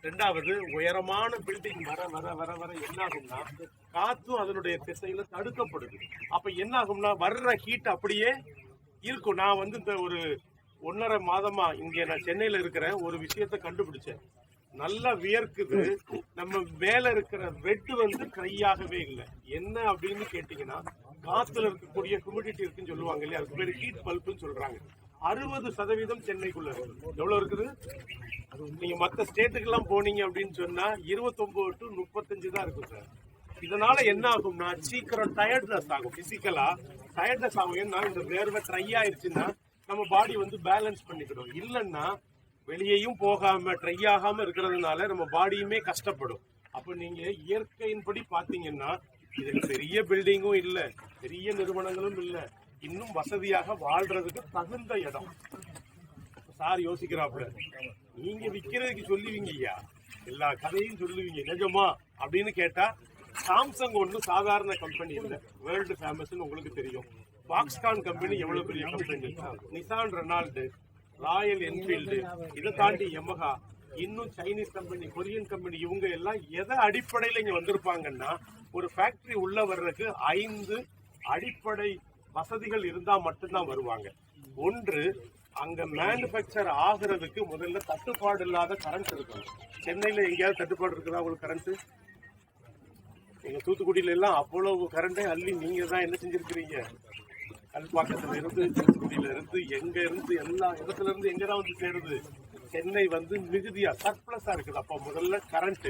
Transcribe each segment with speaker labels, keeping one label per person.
Speaker 1: ரெண்டாவது உயரமான பில்டிங் வர வர வர வர என்ன ஆகும்னா காத்தும் அதனுடைய திசையில தடுக்கப்படுது. அப்ப என்ன ஆகும்னா வர்ற ஹீட் அப்படியே இருக்கும். நான் வந்து இந்த ஒரு 1.5 மாதமா இங்க நான் சென்னையில இருக்கிறேன். ஒரு விஷயத்த கண்டுபிடிச்சேன். நல்லா வியர்க்குது. நம்ம மேல இருக்கிற வெட்டு வந்து கையாகவே இல்லை. என்ன அப்படின்னு கேட்டீங்கன்னா காத்துல இருக்கக்கூடிய ஹியூமிடிட்டி இருக்குன்னு சொல்லுவாங்க இல்லையா, அதுக்கு பேர் ஹீட் பல்ப்னு சொல்றாங்க. 60% சென்னைக்குள்ள இருக்கு. எவ்வளவு இருக்குது? நீங்க மற்ற ஸ்டேட்டுக்கு எல்லாம் போனீங்க அப்படின்னு சொன்னா 29 to 35 தான் இருக்கும் சார். இதனால என்ன ஆகும்னா சீக்கிரம் டயர்ட்னஸ் ஆகும், பிசிக்கலா டயர்ட்னஸ் ஆகும். ஏன்னா இந்த வேர்வை ட்ரை ஆயிடுச்சுன்னா நம்ம பாடி வந்து பேலன்ஸ் பண்ணிக்கிடும். இல்லைன்னா வெளியேயும் போகாம ட்ரை ஆகாம இருக்கிறதுனால நம்ம பாடியுமே கஷ்டப்படும். அப்ப நீங்க இயற்கையின்படி பாத்தீங்கன்னா இதுக்கு பெரிய பில்டிங்கும் இல்ல, பெரிய நிறுவனங்களும் இல்ல, இன்னும் வசதியாக வாழ்றதுக்கு தகுந்த இடம். சார் யோசிக்கிறாப்புல, நீங்க விக்கிறதுக்கு சொல்லுவீங்க ஐயா, எல்லா கதையும் சொல்லுவீங்க, நிஜமா அப்படின்னு கேட்டா சாம்சங் ஒன்றும் சாதாரண கம்பெனி இல்லை, வேர்ல்டு ஃபேமஸ்ன்னு உங்களுக்கு தெரியும். பாக்ஸ்கான் கம்பெனி எவ்வளவு பெரிய company, Nissan Renault, Royal Enfield, இதை தாண்டி யமஹா, இன்னும் சைனீஸ் கம்பெனி, கொரியன் கம்பெனி, இவங்க எல்லாம் எதை அடிப்படையில் இங்க வந்திருப்பாங்கன்னா ஒரு ஃபேக்டரி உள்ள வர்றதுக்கு 5 அடிப்படை வசதிகள் இருந்தா மட்டும்தான் வருவாங்க. ஒன்று, அங்க மேனுபேக்சர் ஆகிறதுக்கு முதல்ல தட்டுப்பாடு இல்லாத கரண்ட் இருக்கணும். சென்னையில எங்கேயாவது தட்டுப்பாடு இருக்குதா உங்களுக்கு கரண்ட்? எங்க தூத்துக்குடியில எல்லாம் அவ்வளவு கரண்டை அள்ளி நீங்க தான் என்ன செஞ்சிருக்கிறீங்க. கல்பாக்கத்துல இருந்து, தூத்துக்குடியில இருந்து, எங்க இருந்து, எல்லா இடத்துல இருந்து எங்கதான் வந்து சேருது. சென்னை வந்து மிகுதியா சர்ப்ளஸா இருக்குது. அப்ப முதல்ல கரண்ட்.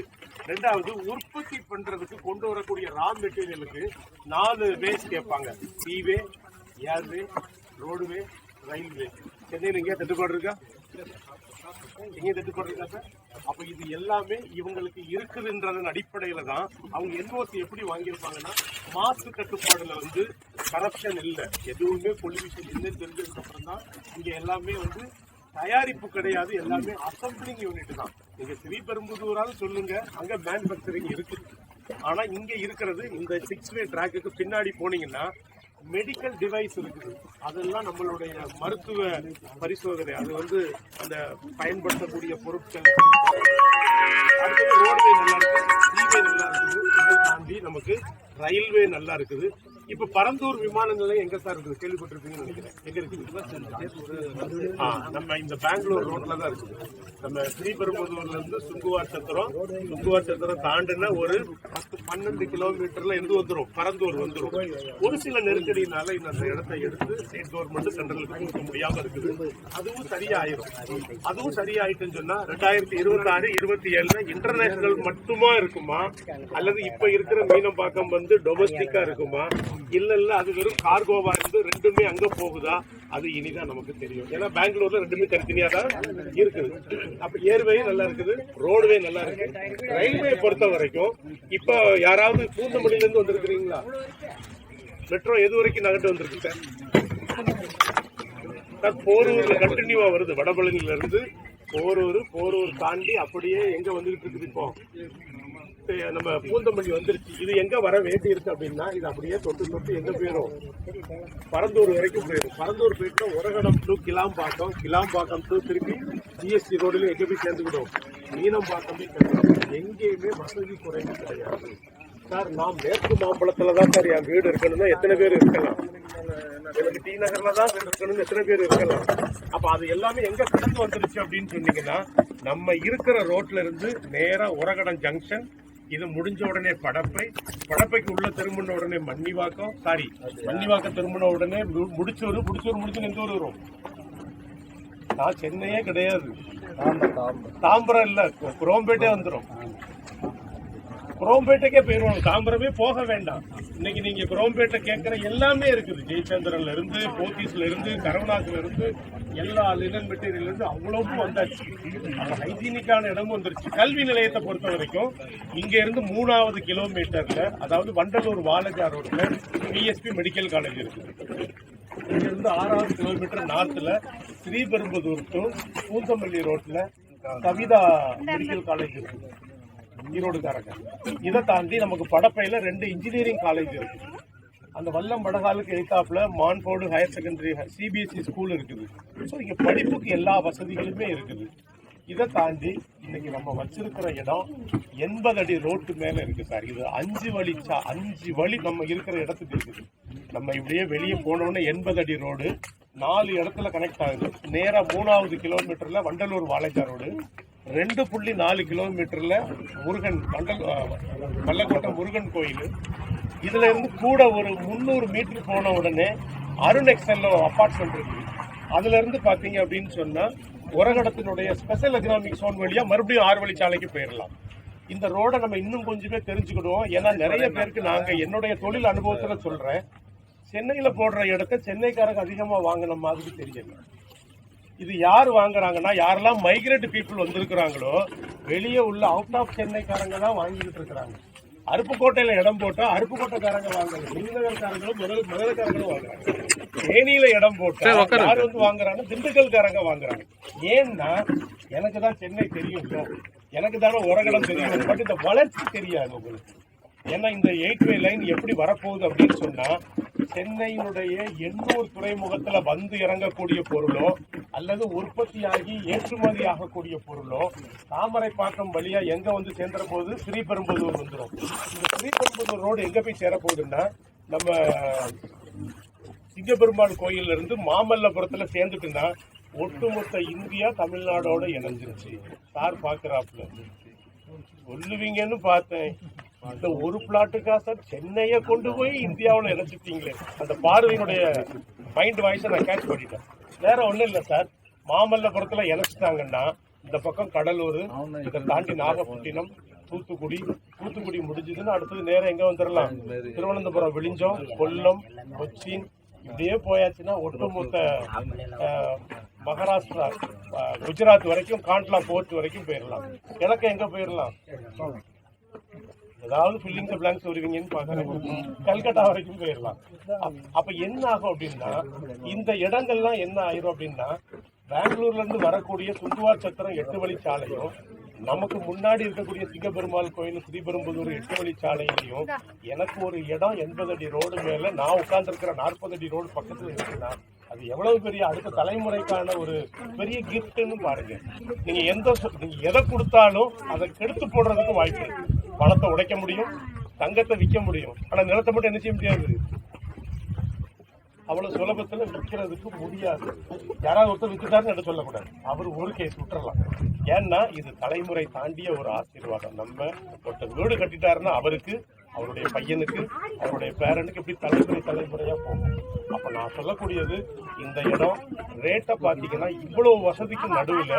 Speaker 1: ரெண்டாவது, உற்பத்தி பண்றதுக்கு கொண்டு வரக்கூடிய ரா மெட்டீரியலுக்கு 4 வேஸ் கேட்பாங்க. சீவே, ஏர்வே, ரோடுவே, ரயில்வே. சென்னையில் எங்கேயா தட்டுப்பாடு இருக்கா? எங்கேயும் தட்டுப்பாடு இருக்கா சார்? அப்ப இது எல்லாமே இவங்களுக்கு இருக்குதுன்றதன் அடிப்படையில தான் அவங்க என்ஓசி எப்படி வாங்கியிருப்பாங்கன்னா மாசு கட்டுப்பாடுல வந்து கரப்ஷன் இல்லை, எதுவுமே பொல்யூஷன் இல்லைன்னு தெரிஞ்சதுக்கு அப்புறம் தான் இங்க எல்லாமே வந்து தயாரிப்பு கிடையாது, எல்லாமே அசம்பிளிங் யூனிட் தான். நீங்க ஸ்ரீபெரும்புதூரால் சொல்லுங்க, அங்க மேனுபேக்சரிங் இருக்குது. ஆனா இங்க இருக்கிறது இந்த 6-வே ட்ராக்குக்கு பின்னாடி போனீங்கன்னா மெடிக்கல் டிவைஸ் இருக்குது. அதெல்லாம் நம்மளுடைய மருத்துவ பரிசோதனை, அது வந்து அந்த பயன்படுத்தக்கூடிய பொருட்கள். அடுத்தது ரோடுவே நல்லா இருக்கு, சீவே நல்லா இருக்குது, இதை தாண்டி நமக்கு ரயில்வே நல்லா இருக்குது. இப்ப பரந்தூர் விமான நிலையம் எங்க சார் இருக்குது? கேள்விப்பட்டிருப்பீங்கன்னு நினைக்கிறேன். எங்க இருக்குது? நம்ம இந்த பெங்களூர் ரோட்ல தான் இருக்குது. நம்ம ஸ்ரீபெரும்புதூர்ல இருந்து சுங்குவார் சத்திரம் தாண்டின ஒரு 10-12 கிலோமீட்டர்ல இருந்து வந்துடும், பரந்தூர் வந்துடும். ஒரு சில நெருக்கடியினால இந்த இடத்தை எடுத்து ஸ்டேட் கவர்மெண்ட் சென்ட்ரலுக்கு கொடுக்க முடியாம இருக்குது. அதுவும் சரியாயிரும். அதுவும் சரியாயிட்டுன்னு சொன்னா 2026-27 இன்டர்நேஷனல் மட்டுமா இருக்குமா, அல்லது இப்ப இருக்கிற மீனம்பாக்கம் வந்து டொமஸ்டிக்கா இருக்குமா, இல்ல அது வெறும் கார்கோவா இருந்து ரெண்டுமே அங்க போகுதா, அது இனிதான் நமக்கு தெரியும். ஏன்னா பெங்களூர்ல ரெண்டுமே தனித்தனியா தான் இருக்குது. அப்ப ஏர்வே நல்லா இருக்குது, ரோடுவே நல்லா இருக்கு. ரயில்வே பொறுத்த வரைக்கும் இப்ப யாராவது பூந்தமல்லியில இருந்து வந்திருக்கிறீங்களா? மெட்ரோ எது வரைக்கும் நகட்டு வந்திருக்கு சார்? போரூர்ல கண்டினியூவா வருது. வடபழனில இருந்து போரூர் தாண்டி அப்படியே எங்க வந்துகிட்டு இருக்குது. இப்போ நம்ம பூந்தமல்லி வந்துருச்சு. இது எங்க வர வேண்டி இருக்கு அப்படின்னா இது அப்படியே தொட்டு எங்க போயிடும், பரந்தூர் வரைக்கும் போயிடும். பரந்தூர் போயிட்டு உரகடம் டு கிளாம்பாக்கம் டு திருப்பி ஜிஎஸ்டி ரோடுல எங்க போய் சேர்ந்துக்கிடும், மீனம்பாக்கமே சேர்ந்துடும். எங்கேயுமே வசதி குறைந்து கிடையாது சார். நாம் மேற்கு மாம்பழத்துலதான் சார் என் வீடு இருக்கணும்னா எத்தனை பேர் இருக்கலாம்? எனக்கு டி நகர்ல தான் இருக்கணும்னு எத்தனை பேர் இருக்கலாம்? அப்ப அது எல்லாமே எங்க கடந்து வந்துருச்சு அப்படின்னு சொன்னீங்கன்னா நம்ம இருக்கிற ரோட்ல இருந்து நேரா உரகடம் ஜங்ஷன், இது முடிஞ்ச உடனே படப்பைக்கு உள்ள திரும்பின உடனே மன்னிவாக்கம் திரும்பின உடனே முடிச்சூர் முடிச்சு எந்த ஊர் வரும்? நான் சென்னையே கிடையாது, தாம்பரம் இல்ல, குரோம்பேட்டே வந்துடும். குரோம்பேட்டைக்கே போயிருவாங்க, தாம்பரமே போக வேண்டாம். இன்னைக்கு நீங்க குரோம்பேட்டை கேட்கிற எல்லாமே இருக்குது. ஜெயச்சந்திரன்ல இருந்து, போத்தீஸ்ல இருந்து, கருணாசுல இருந்து, எல்லா லினன் மெட்டீரியல் இருந்து அவ்வளவும் வந்தாச்சு. ஹைஜீனிக்கான இடமும் வந்துருச்சு. கல்வி நிலையத்தை பொறுத்த வரைக்கும் இங்க இருந்து 3வது கிலோமீட்டர்ல, அதாவது வண்டலூர் வாலஜா ரோட்ல பிஎஸ்பி மெடிக்கல் காலேஜ் இருக்குது. இங்க இருந்து 6வது கிலோமீட்டர் நார்த்ல ஸ்ரீபெரும்புதூர் டு பூந்தமல்லி ரோட்ல கவிதா மெடிக்கல் காலேஜ் இருக்குது, ஈரோடுக்காரங்க. இதை தாண்டி நமக்கு படப்பையில 2 இன்ஜினியரிங் காலேஜ் இருக்கு. அந்த வல்லம் படகாலுக்கு எதிர்த்தாப்புல Montfort higher secondary CBSE school இருக்குது. ஸோ இங்க படிப்புக்கு எல்லா வசதிகளுமே இருக்குது. இதை தாண்டி இன்னைக்கு நம்ம வச்சிருக்கிற இடம் 80 அடி ரோட்டு மேல இருக்கு சார். இது 5 வழி நம்ம இருக்கிற இடத்துக்கு இருக்குது. நம்ம இப்படியே வெளியே போனோம்னா 80 அடி ரோடு 4 இடத்துல கனெக்ட் ஆகுது. நேரா 3வது கிலோமீட்டர்ல வண்டலூர் வாழைக்கா ரோடு, 2.4 கிலோமீட்டர்ல முருகன் வல்லக்கோட்டை முருகன் கோயில். இதுல இருந்து கூட ஒரு 300 மீட்டர் போன உடனே அருண் எக்ஸல் அபார்ட்மெண்ட் இருக்கு. அதுல இருந்து பாத்தீங்க அப்படின்னு சொன்னா உரகடத்தினுடைய ஸ்பெஷல் எக்கனாமிக் சோன் வழியா மறுபடியும் 6 வழிச்சாலைக்கு போயிடலாம். இந்த ரோட நம்ம இன்னும் கொஞ்சமே தெரிஞ்சுக்கிடுவோம். ஏன்னா நிறைய பேருக்கு நாங்க என்னுடைய தொழில் அனுபவத்துல சொல்றேன், சென்னையில போடுற இடத்த சென்னைக்காரங்க அதிகமா வாங்கின மாதிரி தெரியல. இது யார் வாங்குறாங்கன்னா, யாரெல்லாம் மைக்ரேட் பீப்புள் வந்திருக்கிறாங்களோ வெளியே உள்ள அவுட் ஆஃப் சென்னைக்காரங்க தான் வாங்கிட்டு இருக்கிறாங்க. அருப்புக்கோட்டையில இடம் போட்டா அருப்புக்கோட்டைக்காரங்க வாங்குறாங்க, விருதுநகர்காரங்களும் மதுரைக்காரங்களும் வாங்குறாங்க. தேனியில இடம் போட்டா யாரு வந்து வாங்குறாங்க, திண்டுக்கல்காரங்க வாங்குறாங்க. ஏன்னா எனக்கு தான் சென்னை தெரியும், எனக்கு தானே உரகடம் தெரியும், பட் இந்த வளர்ச்சி தெரியாது உங்களுக்கு. ஏன்னா இந்த 8வே லைன் எப்படி வரப்போகுது அப்படின்னு சொன்னா, சென்னையினுடைய எண்ணூர் துறைமுகத்துல வந்து இறங்கக்கூடிய பொருளோ அல்லது உற்பத்தியாகி ஏற்றுமதி ஆகக்கூடிய பொருளோ தாமரைப்பாக்கம் வழியா எங்க வந்து சேர்ந்துற போகுது, ஸ்ரீபெரும்புதூர் வந்துடும். இந்த ஸ்ரீபெரும்புதூர் ரோடு எங்க போய் சேர போகுதுன்னா, நம்ம சிங்கப்பெருமாள் கோயில்ல இருந்து மாமல்லபுரத்துல சேர்ந்துட்டுன்னா ஒட்டுமொத்த இந்தியா தமிழ்நாடோட இணைஞ்சிருச்சு. சார் பாக்குறாப்புல சொல்லுவீங்கன்னு பார்த்தேன். அந்த ஒரு பிளாட்டுக்கா சார் சென்னையை கொண்டு போய் இந்தியாவில் இணைச்சிட்டீங்களே, அந்த பார்வையினுடைய மைண்ட் வாய்ஸை நான் கேட்ச் பண்ணிட்டேன். வேற ஒன்றும் இல்லை சார், மாமல்லபுரத்தில் இணைச்சிட்டாங்கன்னா இந்த பக்கம் கடலூர், இதை தாண்டி நாகப்பட்டினம், தூத்துக்குடி முடிஞ்சதுன்னா அடுத்தது நேரம் எங்க வந்துடலாம், திருவனந்தபுரம், விழிஞ்சம், கொல்லம், கொச்சின், இப்படியே போயாச்சுன்னா ஒட்டுமொத்த மகாராஷ்டிரா, குஜராத் வரைக்கும், காண்ட்லா போர்ட் வரைக்கும் போயிடலாம். கிழக்க எங்க போயிடலாம், ஏதாவது ஃபில்லிங் தி பிளாங்க்ஸ் வருவீங்கன்னு பாக்குறேன், கல்கட்டா வரைக்கும் போயிடலாம். அப்ப என்ன ஆகும் அப்படின்னா, இந்த இடங்கள்லாம் என்ன ஆயிரும் அப்படின்னா, பெங்களூர்ல இருந்து வரக்கூடிய சுந்துவார் சத்திரம் 8 வழிச்சாலையும், நமக்கு முன்னாடி இருக்கக்கூடிய சிங்கப்பெருமாள் கோயில் ஸ்ரீபெரும்புதூர் 8 வழிச்சாலையிலையும் எனக்கு ஒரு இடம் 80 அடி ரோடு மேல நான் உட்கார்ந்து இருக்கிற 40 அடி ரோடு பக்கத்துல இருக்குன்னா அது எவ்வளவு பெரிய அடுத்த தலைமுறைக்கான ஒரு பெரிய கிஃப்ட்னு பாருங்க. நீங்க எதை கொடுத்தாலும் அதை கெடுத்து போடுறதுக்கு வாய்ப்பு இருக்கு. பணத்தை உடைக்க முடியும், தங்கத்தை விற்க முடியும், ஆனா நிலத்தை மட்டும் என்ன செய்ய முடியாது, அவ்வளவு சுலபத்துல விற்கிறதுக்கு முடியாது. யாராவது ஒருத்தர் வித்துட்டாருன்னு என்ன சொல்லக்கூடாது, அவர் ஒரு கேஸ் விட்டுறலாம். ஏன்னா இது தலைமுறை தாண்டிய ஒரு ஆசீர்வாதம். நம்ம ஒருத்தர் வீடு கட்டிட்டாருன்னா அவருக்கு, அவருடைய பையனுக்கு, அவருடைய பேரனுக்கு இப்படி தலைமுறையா போகும். அப்ப நான் சொல்லக்கூடியது, இந்த இடம் ரேட்டை பாத்தீங்கன்னா இவ்வளவு வசதிக்கு நடுவில்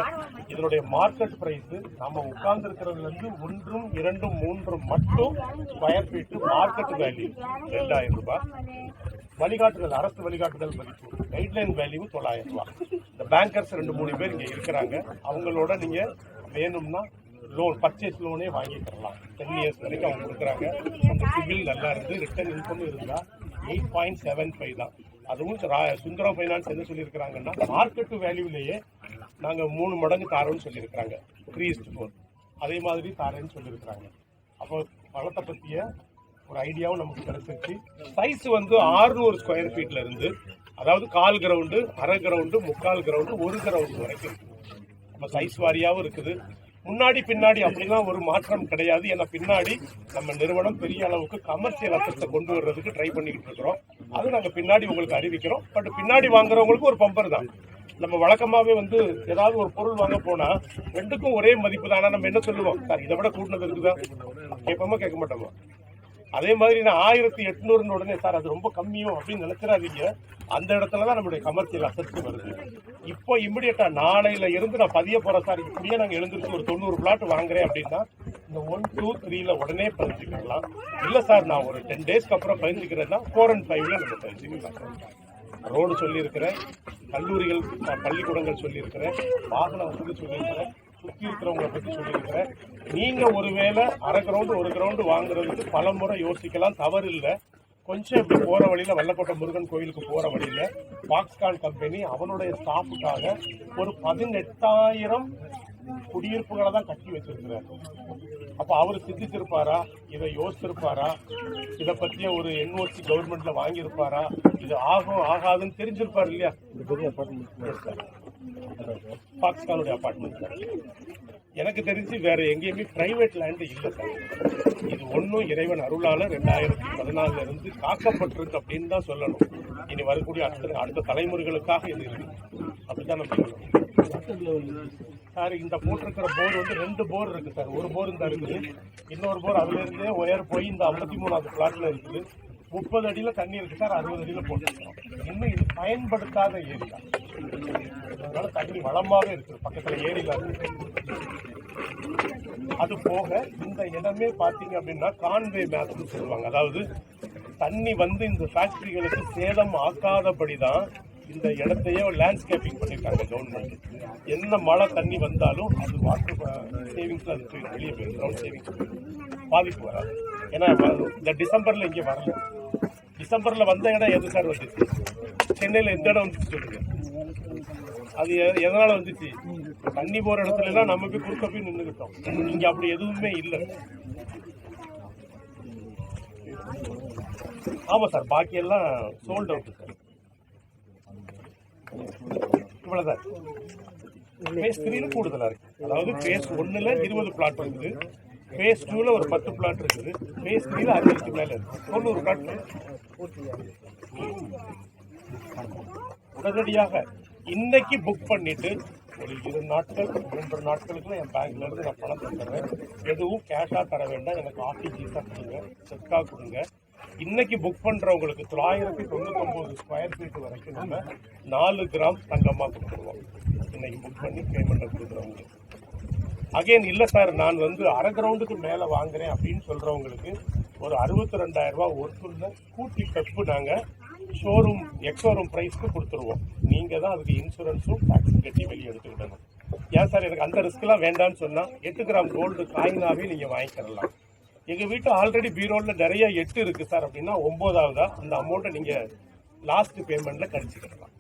Speaker 1: இதனுடைய மார்க்கெட் பிரைஸ் நம்ம உட்கார்ந்து இருக்கிறதுல இருந்து 1, 2, 3 மட்டும் ஸ்கொயர் ஃபீட் மார்க்கெட் வேல்யூ 2000 ரூபாய். வழிகாட்டுதல், அரசு வழிகாட்டுதல் மதிப்பு, கைட்லைன் வேல்யூ 900 ரூபாய். இந்த பேங்கர்ஸ் 2-3 பேர் இங்க இருக்கிறாங்க. அவங்களோட நீங்க வேணும்னா லோன், பர்ச்சேஸ் லோனே வாங்கிக்கலாம். 10 இயர்ஸ் வரைக்கும் அவங்க கொடுக்குறாங்க. அந்த சிபில் நல்லா இருந்து ரிட்டர்ன் இன்கம் இருந்தா 8.75 தான். அதுவும் சுந்தரம் ஃபைனான்ஸ் என்ன சொல்லியிருக்கிறாங்கன்னா, மார்க்கெட் வேல்யூலேயே நாங்கள் 3 மடங்கு தாரோன்னு சொல்லியிருக்கிறாங்க, 3:4 அதே மாதிரி தாரேன்னு சொல்லியிருக்கிறாங்க. அப்போ பணத்தை பற்றிய ஒரு ஐடியாவும் நமக்கு கிடைச்சிருச்சு. சைஸ் வந்து 600 ஸ்கொயர் ஃபீட்ல இருந்து, அதாவது 1/4 கிரவுண்டு, அரை கிரவுண்டு, 3/4 கிரவுண்டு, 1 கிரவுண்டு வரைக்கும் இருக்குது. நம்ம சைஸ் வாரியாகவும் இருக்குது. முன்னாடி பின்னாடி அப்படிலாம் ஒரு மாற்றம் கிடையாது. ஏன்னா பின்னாடி நம்ம நிறுவனம் பெரிய அளவுக்கு கமர்ஷியல் அசெட்ஸை கொண்டு வர்றதுக்கு ட்ரை பண்ணிக்கிட்டு இருக்கிறோம். அது நாங்கள் பின்னாடி உங்களுக்கு அறிவிக்கிறோம். பட் பின்னாடி வாங்குறவங்களுக்கு ஒரு பம்பர் தான். நம்ம வழக்கமாகவே வந்து ஏதாவது ஒரு பொருள் வாங்க போனா 2க்கும் ஒரே மதிப்பு தான். ஆனால் நம்ம என்ன சொல்லுவோம், சார் இதை விட கூட்டினது இருக்குதா கேட்போமா, கேட்க மாட்டோமா? அதே மாதிரி நான் 1800 உடனே சார் அது ரொம்ப கம்மியும் அப்படின்னு நினைச்சிடாதீங்க. அந்த இடத்துலதான் நம்மளுடைய கமர்ஷியல் அசெட்ஸ் வருது. இப்போ இமிடியட்டா நாளையில இருந்து நான் பதிய போறேன் சார், இப்படியே நாங்க எழுந்திருச்சு ஒரு 90 பிளாட் வாங்குறேன் அப்படின்னா இந்த 1, 2, 3ல உடனே பதிஞ்சுக்கலாம். இல்ல சார் நான் ஒரு 10 டேஸ்க்கு அப்புறம் பதிஞ்சுக்கிறேன்னா 4 and 5ல நம்ம பதிஞ்சுக்கலாம். ரோடு சொல்லியிருக்கிறேன், கல்லூரிகள், பள்ளிக்கூடங்கள் சொல்லியிருக்கிறேன், வாகன வசதி சொல்லியிருக்கிறேன், சுற்றி இருக்கிறவங்களை பற்றி சொல்லியிருக்கிறேன். நீங்க ஒருவேளை அரை கிரவுண்டு 1 கிரவுண்டு வாங்குறதுக்கு பல முறை யோசிக்கலாம், தவறு இல்லை. கொஞ்சம் இப்படி போற வழியில வல்லக்கோட்டை முருகன் கோயிலுக்கு போற வழியில பாக்ஸ்கான் கம்பெனி அவனுடைய ஸ்டாஃபுக்காக ஒரு 18,000 குடியிருப்புகளை தான் கட்டி வச்சிருக்கிறார். அப்ப அவரு சிந்திச்சிருப்பாரா, இதை யோசிச்சிருப்பாரா, இதை பத்திய ஒரு NOC கவர்மெண்ட்ல வாங்கியிருப்பாரா, இது ஆகும் ஆகாதுன்னு தெரிஞ்சிருப்பாரு இல்லையா? பாக்ஸ்கானுடைய அபார்ட்மெண்ட் சார். எனக்கு தெரிஞ்சு வேற எங்கேயுமே பிரைவேட் லேண்டு இல்லை சார். இது ஒன்றும் இறைவன் அருளால 2014 இருந்து காக்கப்பட்டிருக்கு அப்படின்னு தான் சொல்லணும். இனி வரக்கூடிய அடுத்த தலைமுறைகளுக்காக இது இருக்கு, அப்படிதான் நம்ம சொல்லணும் சார். இந்த போட்டிருக்கிற போர் வந்து 2 போர் இருக்கு சார். ஒரு போர் இந்த இருக்குது, இன்னொரு போர் அதுல இருந்தே உயர் போய் இந்த 53வது பிளாட்ல இருக்குது. 30 அடியில தண்ணி இருக்கு சார், 60 அடியில போட்டுருக்கோம். இன்னும் இது பயன்படுத்தாத ஏரியா, அதனால தண்ணி வளமாவே இருக்குது. பக்கத்துல ஏரியில இருக்கு. அது போக இந்த இடமே பாத்தீங்க அப்படின்னா கான்வே மேப்னு சொல்லுவாங்க. அதாவது தண்ணி வந்து இந்த ஃபேக்டரிகளுக்கு சேதம் ஆக்காதபடிதான் இந்த இடத்தையே லேண்ட்ஸ்கேப்பிங் பண்ணிருக்காங்க கவர்மெண்ட். என்ன மழை தண்ணி வந்தாலும் அது வாட்டர் சேவிங்ஸ்ல அது வெளியே போயிடும், கிரவுண்ட் சேவிங்ஸ் பாதிப்பு வராது. ஏன்னா இந்த டிசம்பர்ல இங்கே வரல. டிசம்பர்ல வந்த இடம் எது சார் வந்துச்சு? சென்னையில எந்த இடம் வந்துச்சு சொல்லுங்க? அது எதனால வந்துச்சு? தண்ணி போற இடத்துல எல்லாம் நமக்கு குறுக்க போய் நின்றுகிட்டோம். இங்க அப்படி எதுவுமே இல்லை. ஆமா சார், பாக்கி எல்லாம் சோல்ட் அவுட் சார். இவ்வளவுதான். பேஸ் 3ல கூடுதலா இருக்கு. அதாவது பேஸ் 1ல 20 பிளாட் இருக்குது, பேஸ் 2ல ஒரு 10 பிளாட் இருக்குது, பேஸ் 3ல 60க்கு மேல இருக்கு. 90 பிளாட். உடனடியாக இன்னைக்கு புக் பண்ணிட்டு ஒரு 2 நாட்கள் 3 நாட்களுக்கு என் பேங்க்ல இருந்து நான் பணம் தந்துடுறேன். எதுவும் கேஷா தர வேண்டாம், எனக்கு ஆர்டிஜிஎஸா கொடுங்க, செக்கா கொடுங்க. இன்னைக்கு புக் பண்றவங்களுக்கு 999 ஸ்கொயர் ஃபீட் வரைக்கும் நம்ம 4 கிராம் தங்கமா கொடுத்துருவோம். இன்னைக்கு புக் பண்ணி பேமெண்ட் கொடுக்குறவங்களுக்கு. அகைன் இல்லை சார், நான் வந்து அரை கிரவுண்டுக்கு மேலே வாங்குறேன் அப்படின்னு சொல்றவங்களுக்கு ஒரு 62,000 ரூபாய் ஒருத்தருல ஸ்கூட்டி பெப்பு நாங்கள் ஷோரூம் எக்ஸோரூம் ப்ரைஸ்க்கு கொடுத்துருவோம். நீங்கள் தான் அதுக்கு இன்சூரன்ஸும் டாக்ஸும் கட்டி வெளியே எடுத்துக்கிடணும். ஏன் சார் எனக்கு அந்த ரிஸ்க்லாம் வேண்டாம்னு சொன்னால் 8 கிராம் கோல்டு காயினாகவே நீங்கள் வாங்கிக்கிறலாம். எங்கள் வீட்டு ஆல்ரெடி பீரோவில் நிறைய 8 இருக்குது சார் அப்படின்னா 9ஆவதா அந்த அமௌண்ட்டை நீங்கள் லாஸ்ட் பேமெண்ட்டில் கழிச்சுக்கிடலாம்.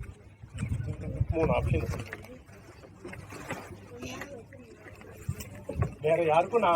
Speaker 1: 3 ஆப்ஷன். வேற யாருக்கும் நான்